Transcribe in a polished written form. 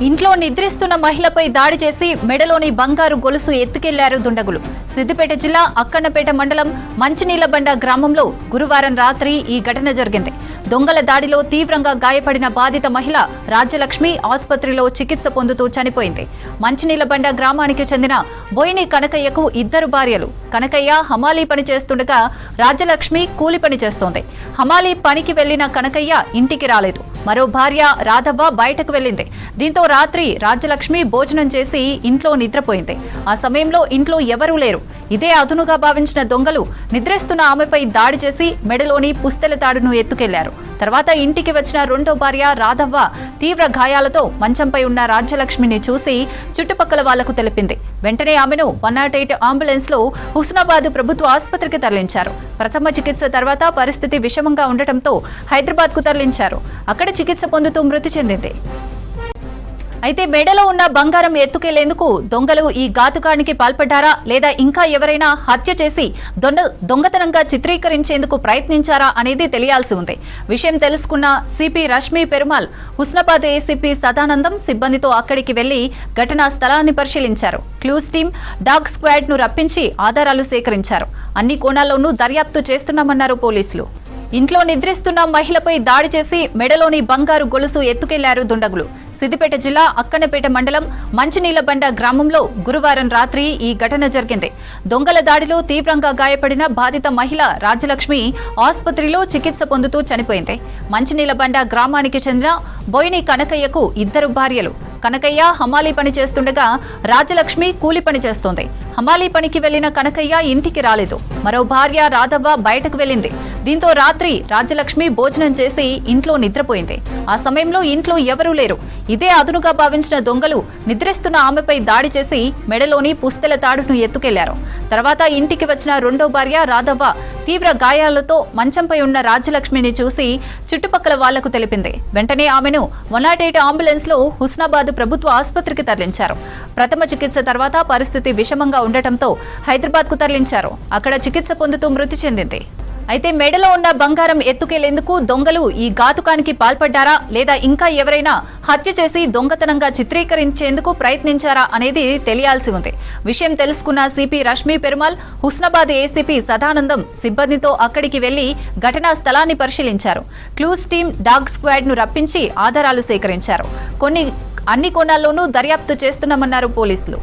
ఇంట్లో నిద్రిస్తున్న మహిళపై దాడి చేసి మెడలోని బంగారు గొలుసు ఎత్తుకెళ్లారు దుండగులు. సిద్దిపేట జిల్లా అక్కన్నపేట మండలం మంచినీళ్లబండ గ్రామంలో గురువారం రాత్రి ఈ ఘటన జరిగింది. దొంగల దాడిలో తీవ్రంగా గాయపడిన బాధిత మహిళ రాజ్యలక్ష్మి ఆసుపత్రిలో చికిత్స పొందుతూ చనిపోయింది. మంచినీళ్లబండ గ్రామానికి చెందిన బోయిని కనకయ్యకు ఇద్దరు భార్యలు. కనకయ్య హమాలీ పని చేస్తుండగా రాజ్యలక్ష్మి కూలి పని చేస్తోంది. హమాలీ పనికి వెళ్లిన కనకయ్య ఇంటికి రాలేదు. మరో భార్య రాధవ్వ బయటకు వెళ్లింది. దీంతో రాత్రి రాజ్యలక్ష్మి భోజనం చేసి ఇంట్లో నిద్రపోయింది. ఆ సమయంలో ఇంట్లో ఎవరూ లేరు. ఇదే అదునుగా భావించిన దొంగలు నిద్రిస్తున్న ఆమెపై దాడి చేసి మెడలోని పుస్తెల తాడును ఎత్తుకెళ్లారు. తర్వాత ఇంటికి వచ్చిన రెండో భార్య రాధవ్వ తీవ్ర గాయాలతో మంచంపై ఉన్న రాజ్యలక్ష్మిని చూసి చుట్టుపక్కల వాళ్లకు తెలిపింది. వెంటనే ఆమెను 108 అంబులెన్స్ లో హుస్నాబాద్ ప్రభుత్వ ఆసుపత్రికి తరలించారు. ప్రథమ చికిత్స తర్వాత పరిస్థితి విషమంగా ఉండటంతో హైదరాబాద్ కు తరలించారు. అక్కడ చికిత్స పొందుతూ మృతి చెందింది. అయితే మెడలో ఉన్న బంగారం ఎత్తుకెళ్లేందుకు దొంగలు ఈ ఘాతుకానికి పాల్పడ్డారా లేదా ఇంకా ఎవరైనా హత్య చేసి దొంగతనంగా చిత్రీకరించేందుకు ప్రయత్నించారా అనేది తెలియాల్సి ఉంది. విషయం తెలుసుకున్న సిపి రష్మి పెరుమాల్, హుస్నాబాద్ ఏసీపీ సదానందం సిబ్బందితో అక్కడికి వెళ్లి ఘటనా స్థలాన్ని పరిశీలించారు. క్లూస్ టీమ్, డాగ్ స్క్వాడ్ ను రప్పించి ఆధారాలు సేకరించారు. అన్ని కోణాల్లోనూ దర్యాప్తు చేస్తున్నామన్నారు పోలీసులు. ఇంట్లో నిద్రిస్తున్న మహిళపై దాడి చేసి మెడలోని బంగారు గొలుసు ఎత్తుకెళ్లారు దుండగులు. సిద్దిపేట జిల్లా అక్కన్నపేట మండలం మంచినీళ్లబండ గ్రామంలో గురువారం రాత్రి ఈ ఘటన జరిగింది. దొంగల దాడిలో తీవ్రంగా గాయపడిన బాధిత మహిళ రాజ్యలక్ష్మి ఆసుపత్రిలో చికిత్స పొందుతూ చనిపోయింది. మంచినీళ్లబండ గ్రామానికి చెందిన బోయిని కనకయ్యకు ఇద్దరు భార్యలు. కనకయ్య హమాలీ పని చేస్తుండగా రాజ్యలక్ష్మి కూలి పని చేస్తోంది. హమాలీ పనికి వెళ్లిన కనకయ్య ఇంటికి రాలేదు. మరో భార్య రాధవ్వ బయటకు వెళ్లింది. దీంతో రాత్రి రాజ్యలక్ష్మి భోజనం చేసి ఇంట్లో నిద్రపోయింది. ఆ సమయంలో ఇంట్లో ఎవరూ లేరు. ఇదే అదునుగా భావించిన దొంగలు నిద్రిస్తున్న ఆమెపై దాడి చేసి మెడలోని పుస్తెల తాడును ఎత్తుకెళ్లారు. తర్వాత ఇంటికి వచ్చిన రెండో భార్య రాధవ్వ తీవ్ర గాయాలతో మంచంపై ఉన్న రాజ్యలక్ష్మిని చూసి చుట్టుపక్కల వాళ్లకు తెలిపింది. వెంటనే ఆమెను 108 అంబులెన్స్ లో హుస్నాబాద్ ప్రభుత్వ ఆసుపత్రికి తరలించారు. ప్రథమ చికిత్స తర్వాత పరిస్థితి విషమంగా ఉండటంతో హైదరాబాద్ కు తరలించారు. అక్కడ చికిత్స పొందుతూ మృతి చెందింది. అయితే మెడలో ఉన్న బంగారం ఎత్తుకెళ్లేందుకు దొంగలు ఈ ఘాతుకానికి పాల్పడ్డారా లేదా ఇంకా ఎవరైనా హత్య చేసి దొంగతనంగా చిత్రీకరించేందుకు ప్రయత్నించారా అనేది తెలియాల్సి ఉంది. విషయం తెలుసుకున్న సిపి రష్మి పెరుమాల్, హుస్నాబాద్ ఏసీపీ సదానందం సిబ్బందితో అక్కడికి వెళ్లి ఘటనా స్థలాన్ని పరిశీలించారు. క్లూస్ టీమ్, డాగ్ స్క్వాడ్ ను రప్పించి ఆధారాలు సేకరించారు. అన్ని కోణాల్లోనూ దర్యాప్తు చేస్తున్నామన్నారు పోలీసులు.